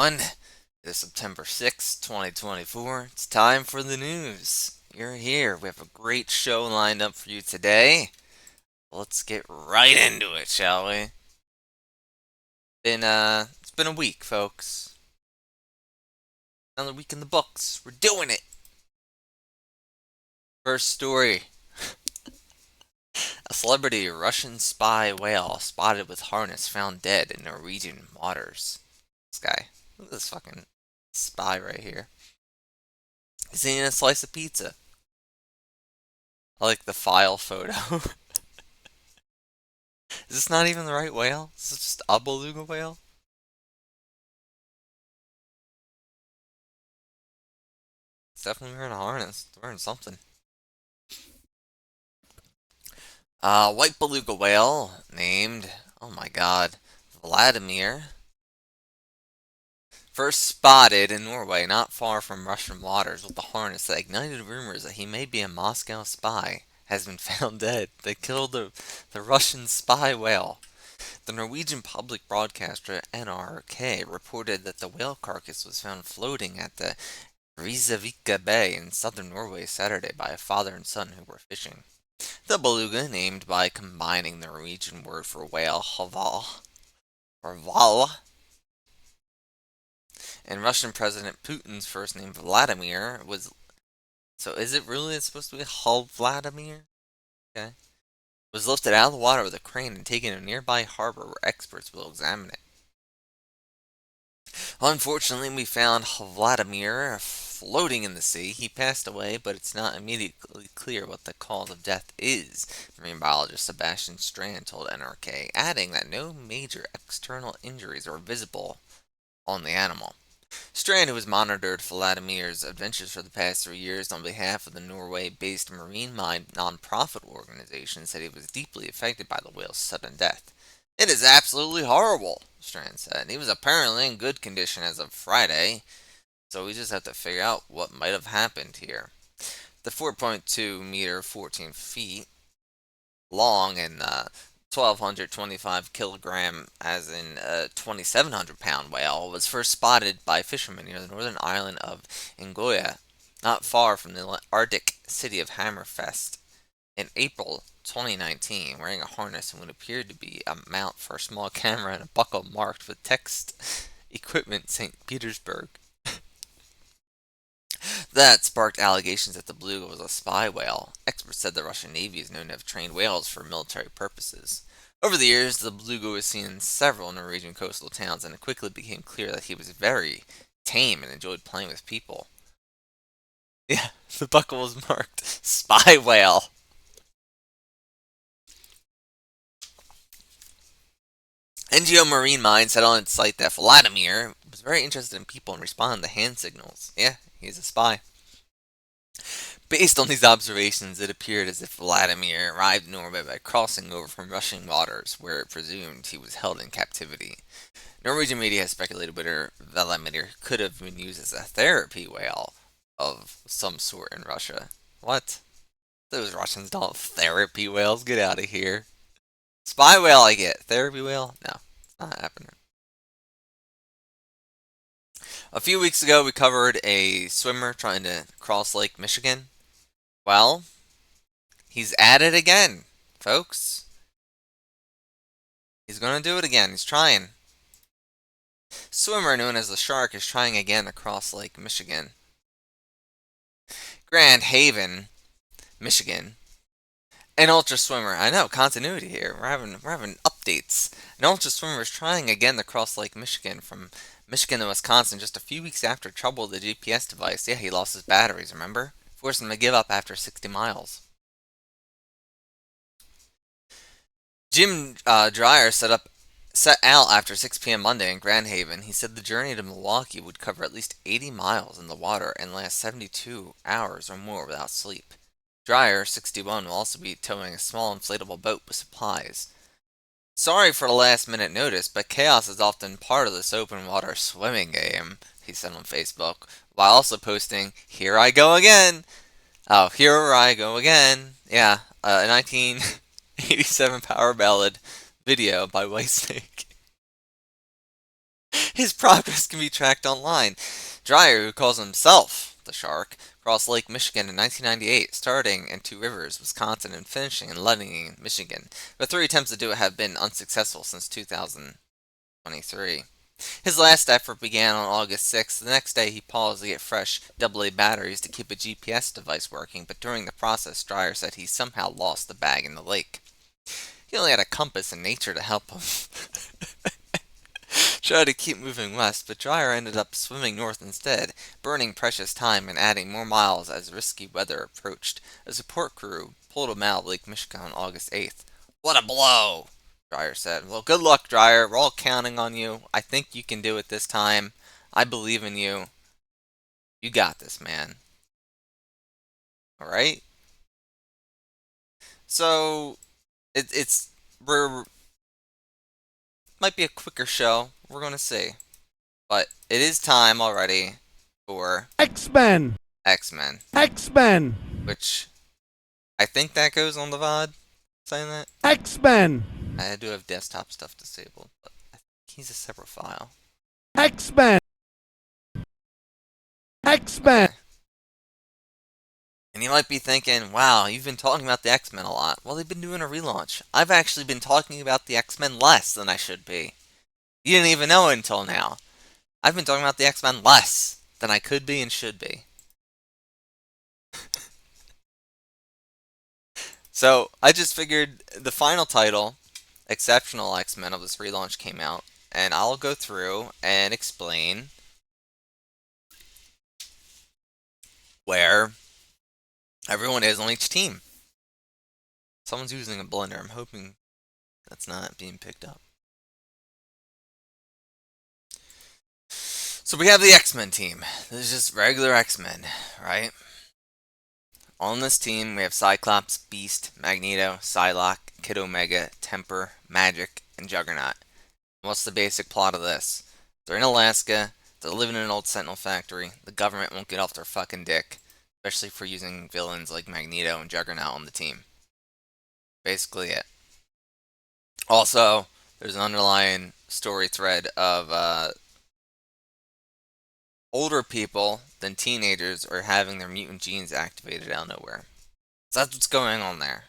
everyone. It is September 6th, 2024. It's time for the news. You're here. We have a great show lined up for you today. Let's get right into it, shall we? It's been a week, folks. Another week in the books. We're doing it. First story. A celebrity Russian spy whale spotted with harness found dead in Norwegian waters. This guy. Look at this fucking spy right here. He's eating a slice of pizza. I like the file photo. Is this not even the right whale? Is this just a beluga whale? It's definitely wearing a harness. It's wearing something. White beluga whale named, oh my god, Vladimir. First spotted in Norway, not far from Russian waters, with a harness that ignited rumors that he may be a Moscow spy, has been found dead. They killed the Russian spy whale. The Norwegian public broadcaster NRK reported that the whale carcass was found floating at the Risavika Bay in southern Norway Saturday by a father and son who were fishing. The beluga, named by combining the Norwegian word for whale, haval, or val, and Russian President Putin's first name, Vladimir, was. So is it really supposed to be Hal Vladimir? Okay. Was lifted out of the water with a crane and taken to a nearby harbor where experts will examine it. Unfortunately, we found Vladimir floating in the sea. He passed away, but it's not immediately clear what the cause of death is, marine biologist Sebastian Strand told NRK, adding that no major external injuries are visible on the animal. Strand, who has monitored Vladimir's adventures for the past 3 years on behalf of the Norway-based Marine Mind non-profit organization, said he was deeply affected by the whale's sudden death. It is absolutely horrible, Strand said. He was apparently in good condition as of Friday, so we just have to figure out what might have happened here. The 4.2 meter, 14 feet long and 1,225 kilogram, as in a 2,700 pound whale, was first spotted by fishermen near the northern island of Ingoya, not far from the Arctic city of Hammerfest, in April 2019, wearing a harness and what appeared to be a mount for a small camera and a buckle marked with text equipment St. Petersburg. That sparked allegations that the beluga was a spy whale. Experts said the Russian Navy is known to have trained whales for military purposes. Over the years, the beluga was seen in several Norwegian coastal towns, and it quickly became clear that he was very tame and enjoyed playing with people. Yeah, the buckle was marked spy whale. NGO Marine Mind said on its site that Vladimir was very interested in people and responded to hand signals. Yeah, he's a spy. Based on these observations, it appeared as if Vladimir arrived in Norway by crossing over from Russian waters, where it presumed he was held in captivity. Norwegian media has speculated whether Vladimir could have been used as a therapy whale of some sort in Russia. What? Those Russians don't have therapy whales. Get out of here. Spy whale, I get. Therapy whale? No, it's not happening. A few weeks ago, we covered a swimmer trying to cross Lake Michigan. Well, he's at it again, folks. He's gonna do it again. He's trying. Swimmer known as the Shark is trying again to cross Lake Michigan. Grand Haven, Michigan. An ultra swimmer. I know, continuity here. We're having updates. An ultra swimmer is trying again to cross Lake Michigan from Michigan to Wisconsin just a few weeks after trouble with the GPS device. Yeah, he lost his batteries, remember? Forced him to give up after 60 miles. Jim Dreyer set out after 6 p.m. Monday in Grand Haven. He said the journey to Milwaukee would cover at least 80 miles in the water and last 72 hours or more without sleep. Dreyer, 61, will also be towing a small inflatable boat with supplies. Sorry for the last minute notice, but chaos is often part of this open water swimming game, he said on Facebook, while also posting, "Here I go again." Oh, here I go again. Yeah, a 1987 power ballad video by Whitesnake. His progress can be tracked online. Dreyer, who calls himself the Shark, crossed Lake Michigan in 1998, starting in Two Rivers, Wisconsin, and finishing in Lebanon, Michigan. But 3 attempts to do it have been unsuccessful since 2023. His last effort began on August 6th. The next day, he paused to get fresh AA batteries to keep a GPS device working, but during the process, Dreyer said he somehow lost the bag in the lake. He only had a compass and nature to help him. Tried to keep moving west, but Dreyer ended up swimming north instead, burning precious time and adding more miles as risky weather approached. A support crew pulled him out of Lake Michigan on August 8th. What a blow! Dreyer said. Well, good luck, Dreyer. We're all counting on you. I think you can do it this time. I believe in you. You got this, man. Alright? So, it's. We're. Might be a quicker show. We're gonna see. But it is time already for X-Men! X-Men. X-Men! Which I think that goes on the VOD. Saying that? X-Men! I do have desktop stuff disabled, but I think he's a separate file. X-Men! X-Men! Okay. And you might be thinking, wow, you've been talking about the X-Men a lot. Well, they've been doing a relaunch. I've actually been talking about the X-Men less than I should be. You didn't even know it until now. I've been talking about the X-Men less than I could be and should be. So, I just figured the final title, Exceptional X-Men, of this relaunch came out, and I'll go through and explain where everyone is on each team. Someone's using a blender. I'm hoping that's not being picked up. So we have the X-Men team. This is just regular X-Men, right? On this team, we have Cyclops, Beast, Magneto, Psylocke, Kid Omega, Temper, Magic, and Juggernaut. What's the basic plot of this? They're in Alaska. They're living in an old Sentinel factory. The government won't get off their fucking dick, especially for using villains like Magneto and Juggernaut on the team. Basically it. Also, there's an underlying story thread of older people than teenagers are having their mutant genes activated out of nowhere. So that's what's going on there.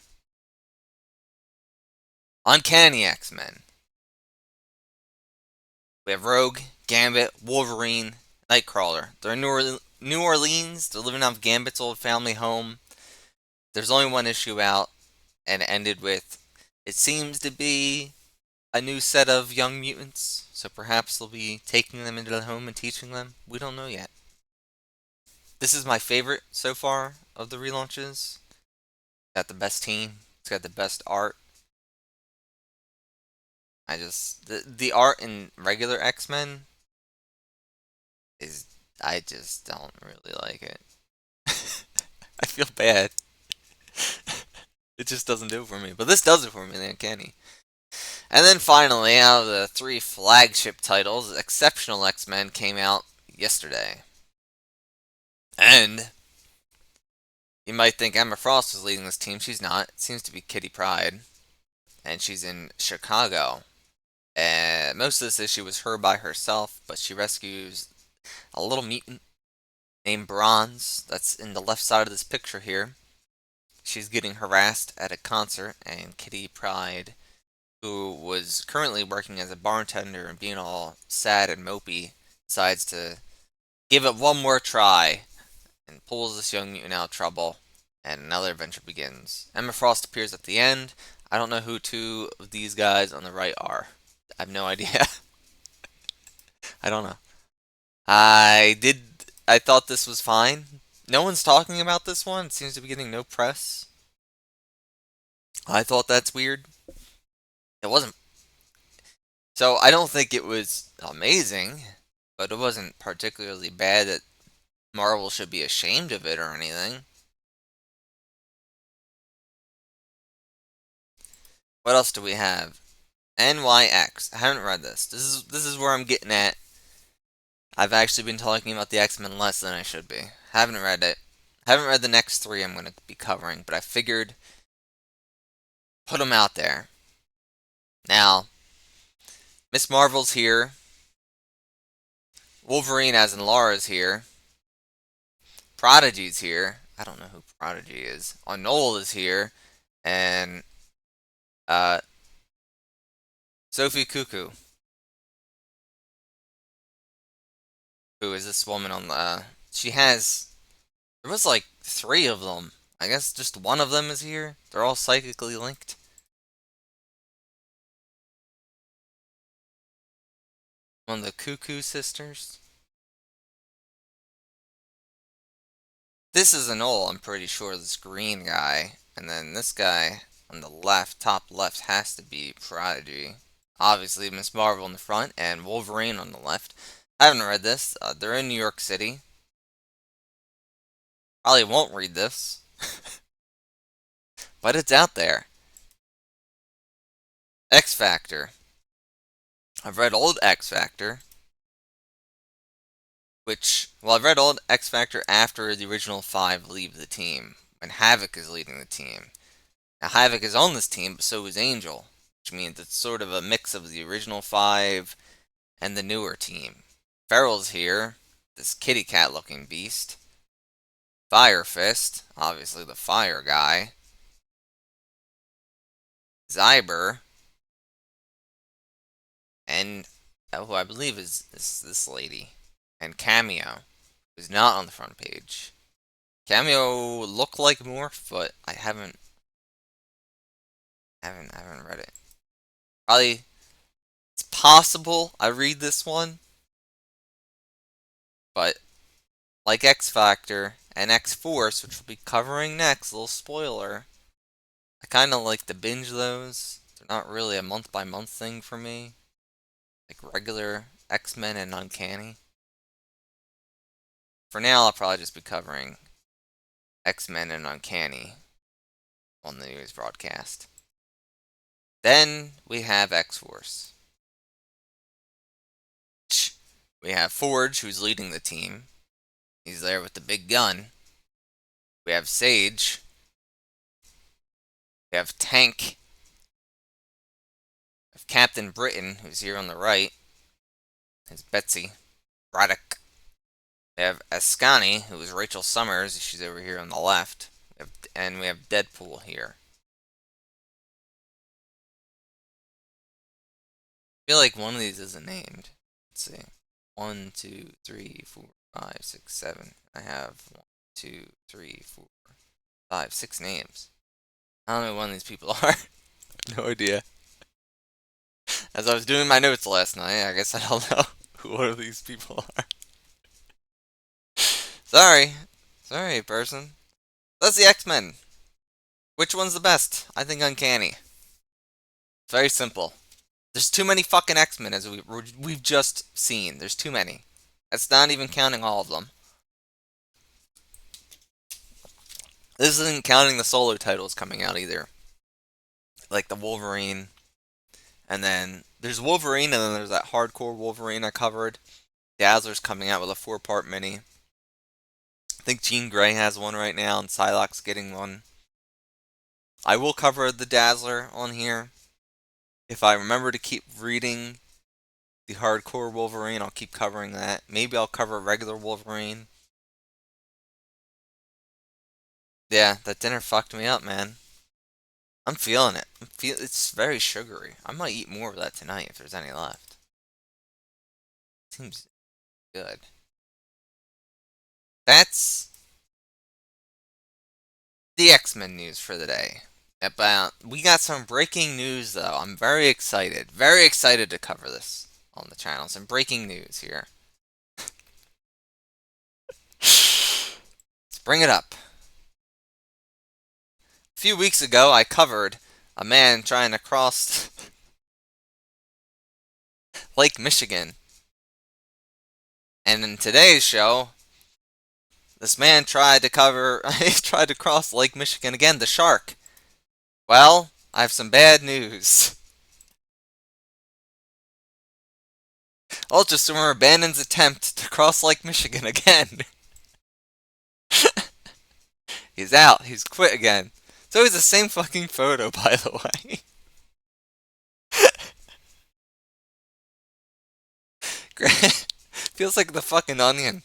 Uncanny X-Men. We have Rogue, Gambit, Wolverine, Nightcrawler. They're in New Orleans. They're living off Gambit's old family home. There's only one issue out, and it ended with, it seems to be a new set of young mutants, so perhaps they'll be taking them into the home and teaching them. We don't know yet. This is my favorite so far of the relaunches. Got the best team. It's got the best art. The art in regular X-Men is, I just don't really like it. I feel bad. It just doesn't do it for me. But this does it for me, the Uncanny. And then finally, out of the 3 flagship titles, Exceptional X-Men came out yesterday. And you might think Emma Frost is leading this team. She's not. It seems to be Kitty Pryde. And she's in Chicago. And most of this issue was her by herself, but she rescues a little mutant named Bronze that's in the left side of this picture here. She's getting harassed at a concert, and Kitty Pryde, who was currently working as a bartender and being all sad and mopey, decides to give it one more try and pulls this young mutant out of trouble, and another adventure begins. Emma Frost appears at the end. I don't know who 2 of these guys on the right are. I have no idea. I don't know. I thought this was fine. No one's talking about this one. It seems to be getting no press. I thought that's weird. It wasn't. So I don't think it was amazing, but it wasn't particularly bad that Marvel should be ashamed of it or anything. What else do we have? NYX. I haven't read this. This is where I'm getting at. I've actually been talking about the X-Men less than I should be. Haven't read it. Haven't read the next 3 I'm going to be covering, but I figured put them out there. Now, Miss Marvel's here. Wolverine, as in Lair, is here. Prodigy's here. I don't know who Prodigy is. Arnold is here. And uh, Sophie Cuckoo, who is this woman on the. She has. There was like three of them. I guess just one of them is here. They're all psychically linked. One of the Cuckoo sisters. This is an Knoll, I'm pretty sure, this green guy. And then this guy on the left, top left, has to be Prodigy. Obviously, Miss Marvel in the front, and Wolverine on the left. I haven't read this. They're in New York City. Probably won't read this. But it's out there. X Factor. I've read old X Factor. I've read old X Factor after the original five leave the team. When Havoc is leading the team. Now, Havoc is on this team, but so is Angel. Which means it's sort of a mix of the original five and the newer team. Feral's here. This kitty cat looking beast. Fire Fist, obviously the fire guy. Zyber. And who I believe is this lady. And Cameo, who's not on the front page. Cameo looked like Morph, but I haven't read it. Probably it's possible I read this one, but like X Factor and X Force, which we'll be covering next, little spoiler. I kind of like to binge those. They're not really a month by month thing for me, like regular X-Men and Uncanny. For now, I'll probably just be covering X-Men and Uncanny on the news broadcast. Then we have X-Force. We have Forge, who's leading the team. He's there with the big gun. We have Sage. We have Tank. We have Captain Britain, who's here on the right. There's Betsy. Braddock. We have Ascani, who is Rachel Summers. She's over here on the left. And we have Deadpool here. I feel like one of these isn't named. Let's see. 1, 2, 3, 4, 5, 6, 7. I have 1, 2, 3, 4, 5, 6 names. I don't know who one of these people are. No idea. As I was doing my notes last night, I guess I don't know who one of these people are. Sorry, person. That's the X-Men. Which one's the best? I think Uncanny. It's very simple. There's too many fucking X-Men, as we've just seen. There's too many. That's not even counting all of them. This isn't counting the solo titles coming out either. Like the Wolverine. And then there's Wolverine, and then there's that hardcore Wolverine I covered. Dazzler's coming out with a 4-part mini. I think Jean Grey has one right now, and Psylocke's getting one. I will cover the Dazzler on here. If I remember to keep reading the hardcore Wolverine, I'll keep covering that. Maybe I'll cover regular Wolverine. Yeah, that dinner fucked me up, man. I'm feeling it. It's very sugary. I might eat more of that tonight if there's any left. Seems good. That's the X-Men news for the day. We got some breaking news though. I'm very excited. Very excited to cover this on the channel. Some breaking news here. Let's bring it up. A few weeks ago, I covered a man trying to cross Lake Michigan. And in today's show, this man tried to cross Lake Michigan again, the shark. Well, I have some bad news. Ultra Swimmer abandons attempt to cross Lake Michigan again. He's out. He's quit again. It's always the same fucking photo, by the way. Feels like the fucking Onion.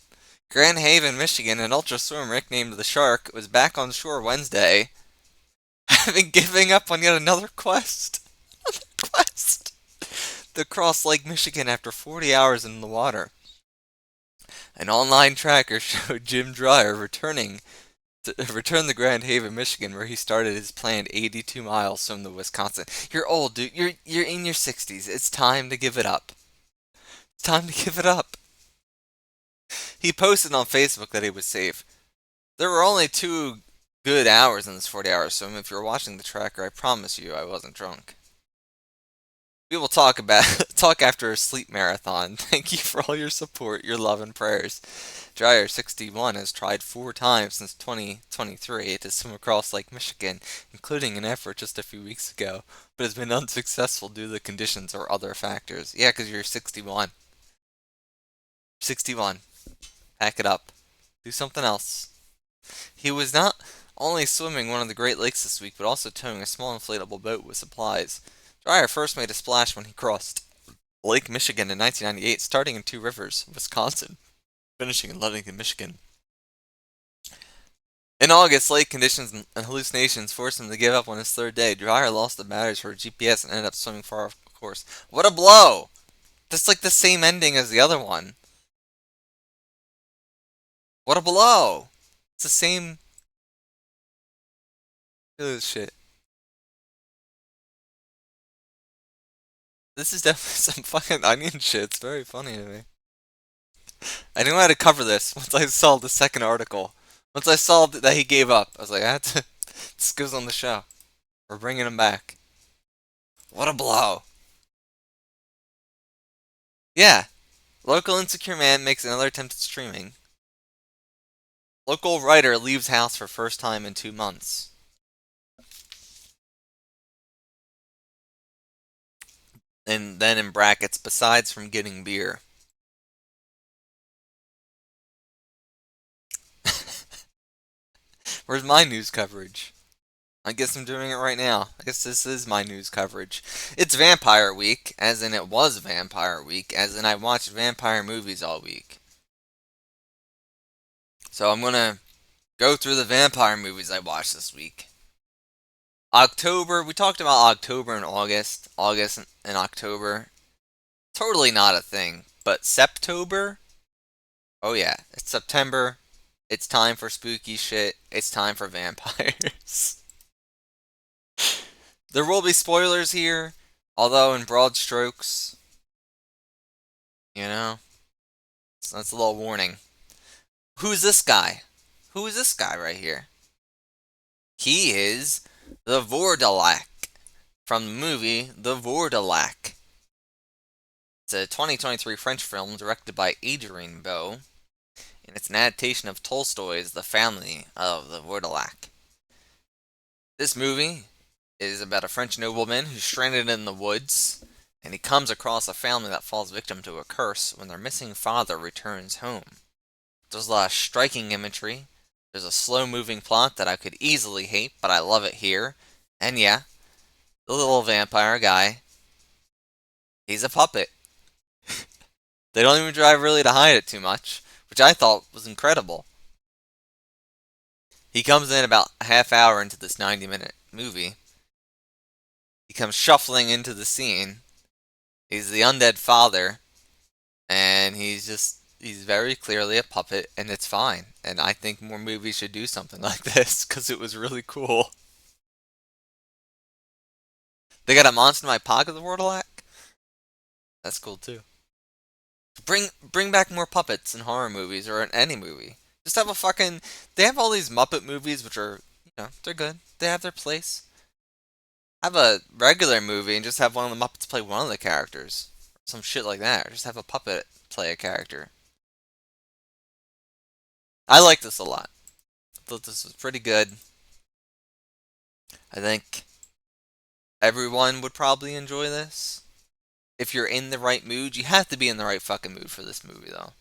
Grand Haven, Michigan, an ultra swimmer named the Shark was back on shore Wednesday, having given up on yet another quest. Quest to cross Lake Michigan after 40 hours in the water. An online tracker showed Jim Dreyer return to Grand Haven, Michigan, where he started his planned 82 miles from the Wisconsin. You're old, dude. You're in your 60s. It's time to give it up. It's time to give it up. He posted on Facebook that he was safe. There were only 2 good hours in this 40 hours, so if you're watching the tracker, I promise you I wasn't drunk. We will talk after a sleep marathon. Thank you for all your support, your love, and prayers. Dreyer, 61, has tried 4 times since 2023 to swim across Lake Michigan, including an effort just a few weeks ago, but has been unsuccessful due to the conditions or other factors. Yeah, because you're 61. 61. Pack it up. Do something else. He was not only swimming one of the Great Lakes this week, but also towing a small inflatable boat with supplies. Dreyer first made a splash when he crossed Lake Michigan in 1998, starting in Two Rivers, Wisconsin, finishing in Ludington, Michigan. In August, lake conditions and hallucinations forced him to give up on his third day. Dreyer lost the batteries for a GPS and ended up swimming far off course. What a blow! That's like the same ending as the other one. What a blow! It's the same. Oh, shit. This is definitely some fucking Onion shit. It's very funny to me. I knew I had to cover this once I saw the second article. Once I saw that he gave up, I was like, I had to. This goes on the show. We're bringing him back. What a blow. Yeah. Local insecure man makes another attempt at streaming. Local writer leaves house for first time in 2 months. And then in brackets, besides from getting beer. Where's my news coverage? I guess I'm doing it right now. I guess this is my news coverage. It's Vampire Week, as in it was Vampire Week, as in I watched vampire movies all week. So I'm gonna go through the vampire movies I watched this week. October, we talked about October and August. August and October. Totally not a thing. But Septober? Oh yeah, it's September. It's time for spooky shit. It's time for vampires. There will be spoilers here, although in broad strokes, you know, so that's a little warning. Who's this guy? Who is this guy right here? He is the Vourdalak from the movie The Vourdalak. It's a 2023 French film directed by Adrien Beau, and it's an adaptation of Tolstoy's The Family of the Vourdalak. This movie is about a French nobleman who's stranded in the woods, and he comes across a family that falls victim to a curse when their missing father returns home. There's a lot of striking imagery. There's a slow-moving plot that I could easily hate, but I love it here. And yeah, the little vampire guy, he's a puppet. They don't even try really to hide it too much, which I thought was incredible. He comes in about a half hour into this 90-minute movie. He comes shuffling into the scene. He's the undead father, and he's very clearly a puppet, and it's fine. And I think more movies should do something like this, because it was really cool. They got a monster in my pocket, the Vourdalak? That's cool too. Bring back more puppets in horror movies or in any movie. Just have a fucking. They have all these Muppet movies, which are, they're good. They have their place. Have a regular movie and just have one of the Muppets play one of the characters. Some shit like that. Or just have a puppet play a character. I like this a lot. I thought this was pretty good. I think everyone would probably enjoy this. If you're in the right mood, you have to be in the right fucking mood for this movie, though.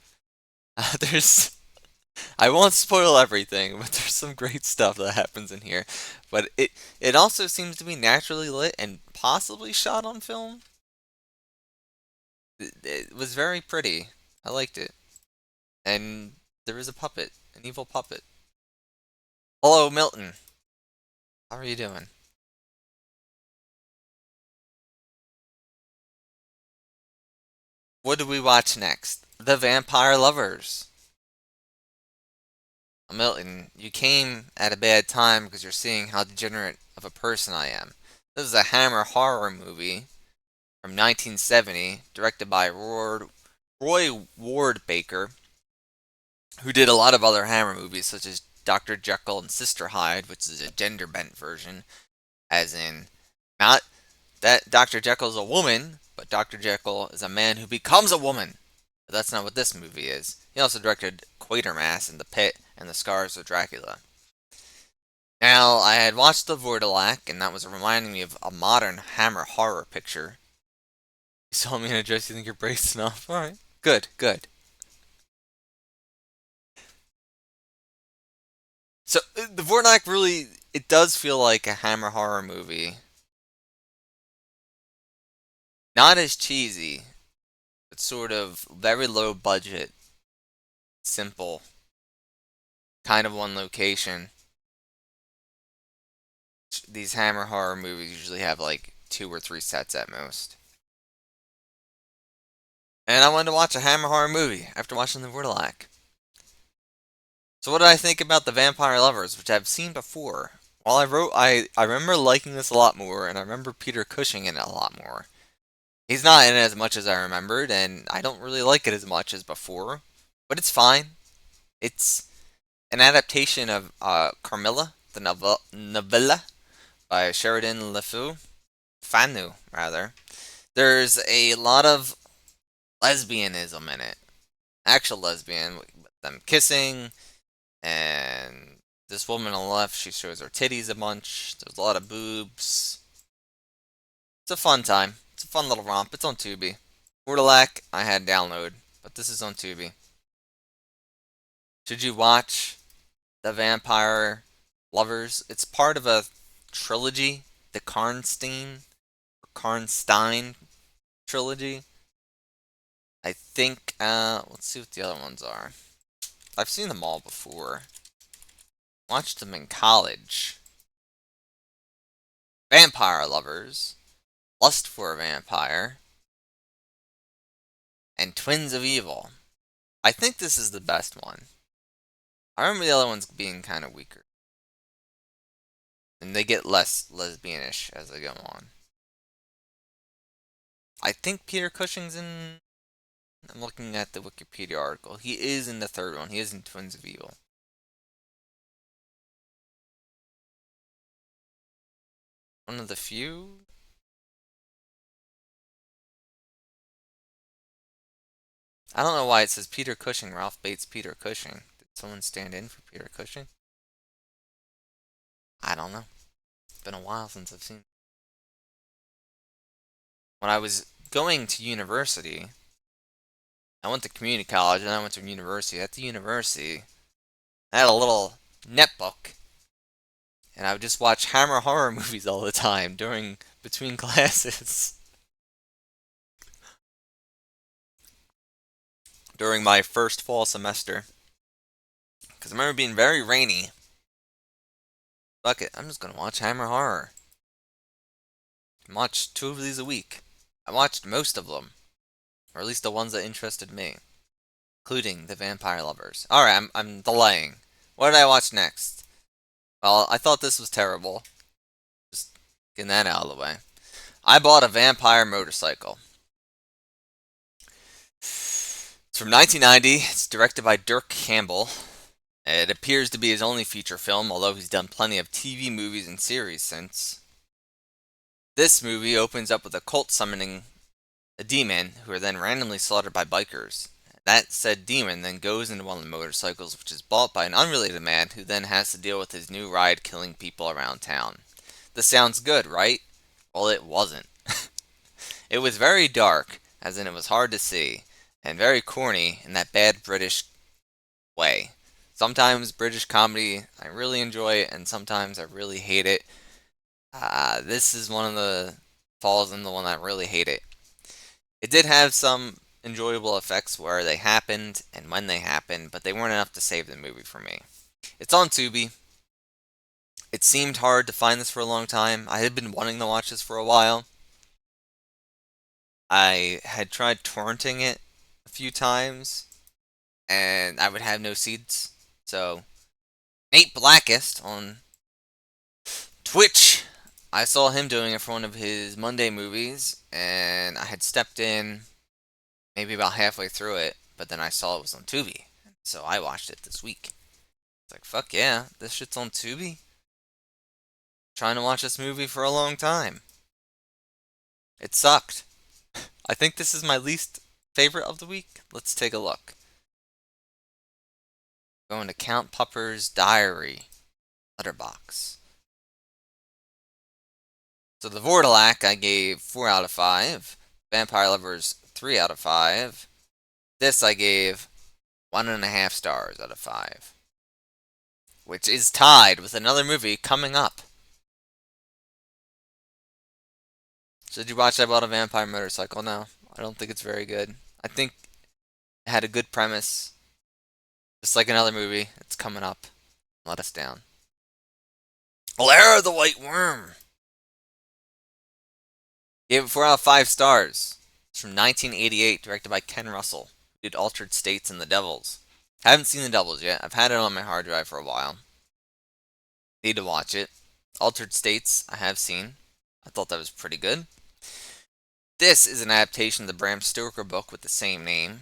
I won't spoil everything, but there's some great stuff that happens in here. But it also seems to be naturally lit and possibly shot on film. It was very pretty. I liked it. and there is a puppet, an evil puppet. Hello, Milton. How are you doing? What do we watch next? The Vampire Lovers. Milton, you came at a bad time because you're seeing how degenerate of a person I am. This is a Hammer horror movie from 1970, directed by Roy Ward Baker, who did a lot of other Hammer movies, such as Dr. Jekyll and Sister Hyde, which is a gender bent version, as in, not that Dr. Jekyll is a woman, but Dr. Jekyll is a man who becomes a woman. But that's not what this movie is. He also directed Quatermass and The Pit and The Scars of Dracula. Now, I had watched the Vourdalak, and that was reminding me of a modern Hammer horror picture. You saw me in a dress, you think you're braced enough? Alright. Good, good. So, the Vourdalak really, it does feel like a Hammer horror movie. Not as cheesy, but sort of very low budget, simple, kind of one location. These Hammer horror movies usually have like 2 or 3 sets at most. And I wanted to watch a Hammer horror movie after watching the Vourdalak. So what did I think about the Vampire Lovers, which I've seen before? While I remember liking this a lot more, and I remember Peter Cushing in it a lot more. He's not in it as much as I remembered, and I don't really like it as much as before, but it's fine. It's an adaptation of Carmilla, the novella by Sheridan Le Fanu, rather. There's a lot of lesbianism in it. Actual lesbian, with them kissing, and this woman on the left, she shows her titties a bunch. There's a lot of boobs. It's a fun time. It's a fun little romp. It's on Tubi. Vourdalak, I had download, but this is on Tubi. Should you watch The Vampire Lovers? It's part of a trilogy, the Karnstein trilogy. I think, let's see what the other ones are. I've seen them all before. Watched them in college. Vampire Lovers, Lust for a Vampire, and Twins of Evil. I think this is the best one. I remember the other ones being kind of weaker. And they get less lesbianish as they go on. I think Peter Cushing's in. I'm looking at the Wikipedia article. He is in the third one. He is in Twins of Evil. One of the few. I don't know why it says Peter Cushing, Ralph Bates, Peter Cushing. Did someone stand in for Peter Cushing? I don't know. It's been a while since I've seen. When I was going to university, I went to community college and I went to university. At the university, I had a little netbook, and I would just watch Hammer horror movies all the time between classes. During my first fall semester, because I remember being very rainy. Fuck it, I'm just gonna watch Hammer horror. I watch 2 of these a week. I watched most of them, or at least the ones that interested me, including the Vampire Lovers. All right, I'm delaying. What did I watch next? Well, I thought this was terrible. Just getting that out of the way. I bought a vampire motorcycle. It's from 1990. It's directed by Dirk Campbell. It appears to be his only feature film, although he's done plenty of TV movies and series since. This movie opens up with a cult summoning a demon, who are then randomly slaughtered by bikers. That said demon then goes into one of the motorcycles, which is bought by an unrelated man who then has to deal with his new ride killing people around town. This sounds good, right? Well, it wasn't. It was very dark, as in it was hard to see, and very corny in that bad British way. Sometimes British comedy I really enjoy, and sometimes I really hate it. This is one of the falls in the one I really hate it. It did have some enjoyable effects where they happened and when they happened, but they weren't enough to save the movie for me. It's on Tubi. It seemed hard to find this for a long time. I had been wanting to watch this for a while. I had tried torrenting it a few times, and I would have no seeds. So, Nate Blackest on Twitch, I saw him doing it for one of his Monday movies, and I had stepped in maybe about halfway through it, but then I saw it was on Tubi. So I watched it this week. It's like, fuck yeah, this shit's on Tubi? Trying to watch this movie for a long time. It sucked. I think this is my least favorite of the week. Let's take a look. Going to Count Pupper's Diary. Letterbox. So the Vourdalak I gave 4 out of 5. Vampire Lovers 3 out of 5. This I gave 1.5 stars out of 5. Which is tied with another movie coming up. So did you watch I Bought a Vampire Motorcycle? No, I don't think it's very good. I think it had a good premise. Just like another movie, it's coming up. Let us down. Lair the White Worm. Gave it 4 out of 5 stars. It's from 1988, directed by Ken Russell, who did Altered States and The Devils. Haven't seen The Devils yet. I've had it on my hard drive for a while. Need to watch it. Altered States, I have seen. I thought that was pretty good. This is an adaptation of the Bram Stoker book with the same name.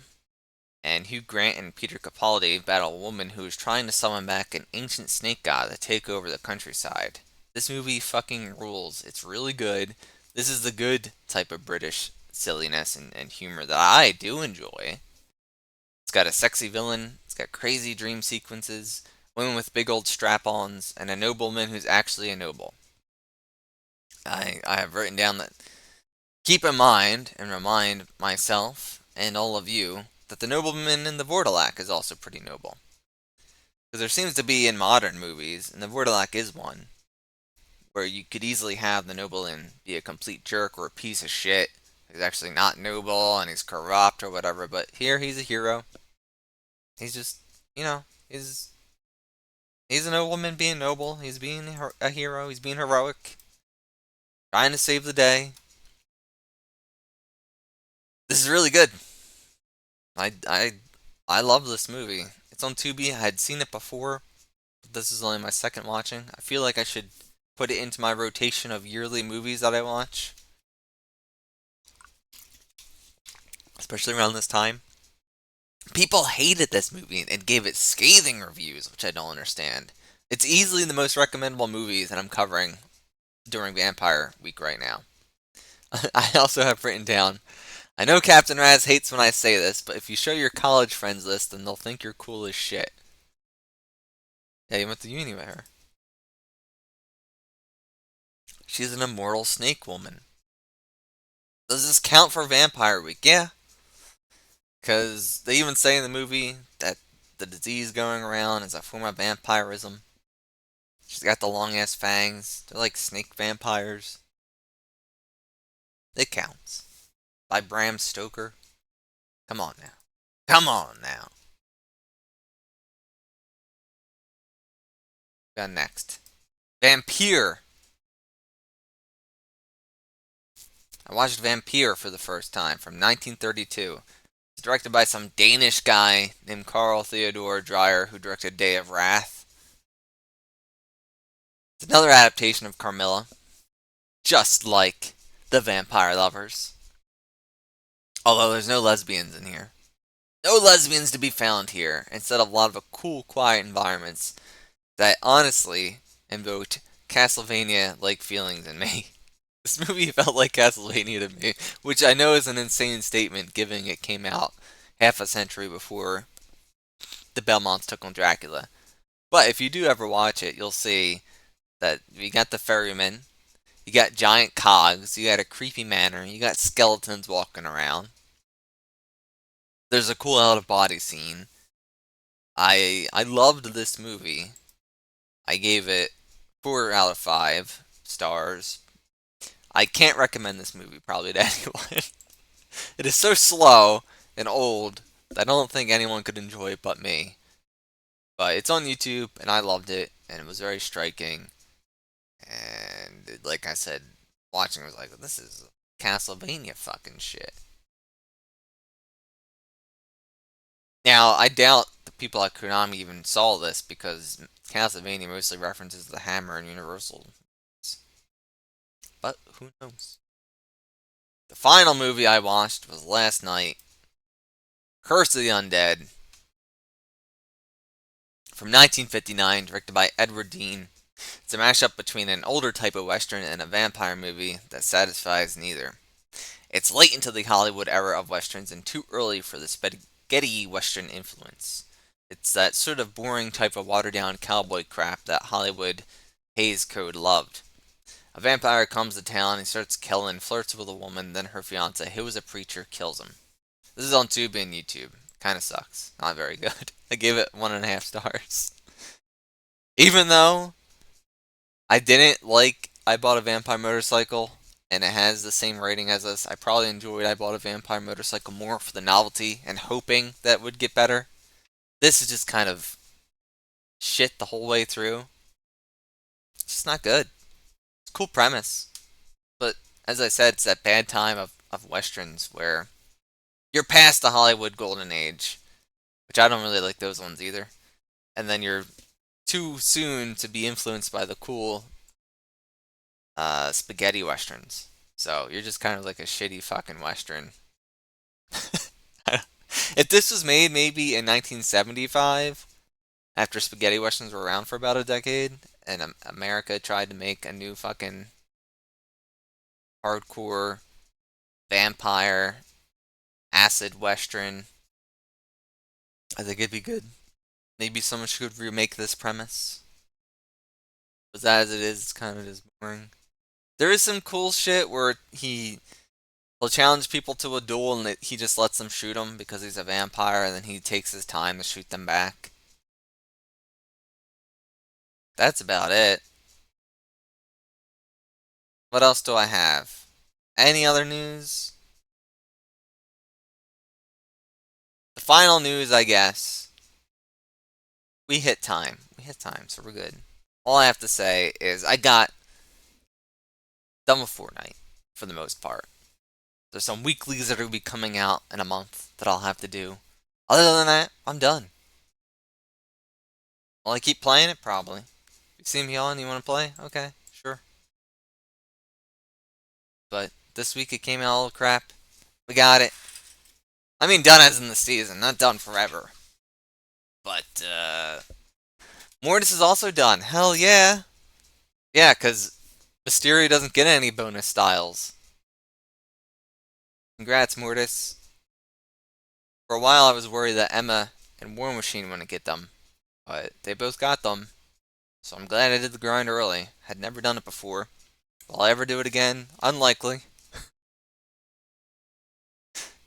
And Hugh Grant and Peter Capaldi battle a woman who is trying to summon back an ancient snake god to take over the countryside. This movie fucking rules. It's really good. This is the good type of British silliness and humor that I do enjoy. It's got a sexy villain, it's got crazy dream sequences, women with big old strap-ons, and a nobleman who's actually a noble. I have written down that keep in mind and remind myself and all of you that the nobleman in the Vourdalak is also pretty noble. Because there seems to be in modern movies, and the Vourdalak is one, where you could easily have the nobleman be a complete jerk or a piece of shit. He's actually not noble and he's corrupt or whatever, but here he's a hero. He's just, he's a nobleman being noble. He's being a hero. He's being heroic. Trying to save the day. This is really good. I love this movie. It's on Tubi. I had seen it before, but this is only my second watching. I feel like I should put it into my rotation of yearly movies that I watch, especially around this time. People hated this movie and gave it scathing reviews, which I don't understand. It's easily the most recommendable movie that I'm covering during Vampire Week right now. I also have written down, I know Captain Raz hates when I say this, but if you show your college friends this, then they'll think you're cool as shit. Yeah, you went to uni with her. She's an immortal snake woman. Does this count for Vampire Week? Yeah. Because they even say in the movie that the disease going around is a form of vampirism. She's got the long ass fangs. They're like snake vampires. It counts. By Bram Stoker. Come on now. Come on now. Got next. Vampyr. I watched Vampyr for the first time from 1932. It's directed by some Danish guy named Carl Theodor Dreyer who directed Day of Wrath. It's another adaptation of Carmilla, just like the Vampire Lovers. Although there's no lesbians in here. No lesbians to be found here, instead of a lot of cool, quiet environments that honestly invoked Castlevania-like feelings in me. This movie felt like Castlevania to me, which I know is an insane statement given it came out half a century before the Belmonts took on Dracula. But if you do ever watch it, you'll see that you got the ferryman, you got giant cogs, you got a creepy manor, you got skeletons walking around. There's a cool out-of-body scene. I loved this movie. I gave it 4 out of 5 stars. I can't recommend this movie probably to anyone. It is so slow, and old that I don't think anyone could enjoy it but me. But it's on YouTube, and I loved it, and it was very striking. And like I said, watching it was like, this is Castlevania fucking shit. Now, I doubt the people at Konami even saw this because Castlevania mostly references the Hammer and Universal. But who knows? The final movie I watched was last night, Curse of the Undead, from 1959, directed by Edward Dean. It's a mashup between an older type of Western and a vampire movie that satisfies neither. It's late into the Hollywood era of Westerns and too early for the spaghetti Western influence. It's that sort of boring type of watered down cowboy crap that Hollywood Hays Code loved. A vampire comes to town, he starts killing, flirts with a woman, then her fiance, who is a preacher, kills him. This is on Tubi and YouTube. Kinda sucks. Not very good. I gave it 1.5 stars. Even though I didn't like I Bought a Vampire Motorcycle, and it has the same rating as this, I probably enjoyed I Bought a Vampire Motorcycle more for the novelty and hoping that would get better. This is just kind of shit the whole way through. It's just not good. It's a cool premise. But as I said, it's that bad time of Westerns where you're past the Hollywood Golden Age, which I don't really like those ones either. And then you're too soon to be influenced by the cool spaghetti westerns. So you're just kind of like a shitty fucking western. If this was made maybe in 1975, after spaghetti westerns were around for about a decade, and America tried to make a new fucking hardcore vampire acid western, I think it'd be good. Maybe someone should remake this premise. But as it is, it's kind of just boring. There is some cool shit where he'll challenge people to a duel and he just lets them shoot him because he's a vampire, and then he takes his time to shoot them back. That's about it. What else do I have? Any other news? The final news, I guess. We hit time. We hit time, so we're good. All I have to say is I got done with Fortnite for the most part. There's some weeklies that are going to be coming out in a month that I'll have to do. Other than that, I'm done. Will I keep playing it? Probably. You see me on? You want to play? Okay, sure. But this week it came out all crap. We got it. I mean, done as in the season, not done forever. But, Mortis is also done. Hell yeah. Yeah, because Mysterio doesn't get any bonus styles. Congrats, Mortis. For a while, I was worried that Emma and War Machine wouldn't get them, but they both got them. So I'm glad I did the grind early. Had never done it before. Will I ever do it again? Unlikely.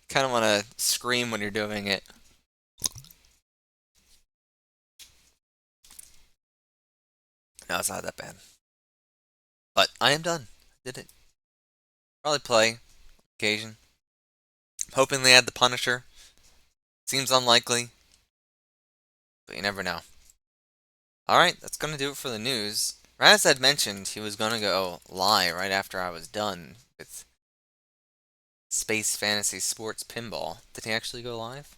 Kind of want to scream when you're doing it. No, it's not that bad. But I am done. Did it. Probably play on occasion. I'm hoping they add the Punisher. Seems unlikely, but you never know. Alright, that's going to do it for the news. Raz had mentioned he was going to go live right after I was done with Space Fantasy Sports Pinball. Did he actually go live?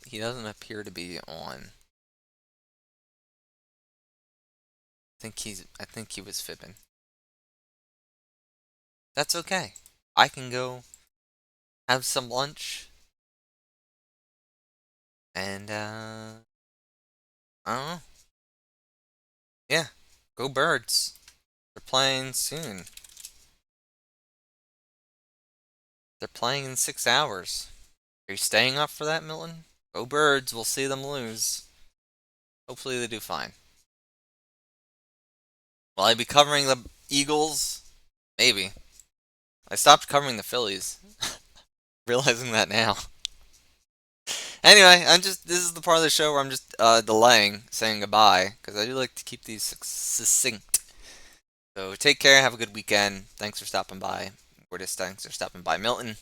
He doesn't appear to be on. I think he was fibbing. That's okay. I can go have some lunch and I don't know. Yeah, go Birds. They're playing soon. They're playing in 6 hours. Are you staying up for that, Milton? Go Birds, we'll see them lose. Hopefully they do fine. Will I be covering the Eagles? Maybe. I stopped covering the Phillies. Realizing that now. Anyway, this is the part of the show where I'm just delaying saying goodbye, because I do like to keep these succinct. So take care, have a good weekend. Thanks for stopping by. Thanks for stopping by, Milton.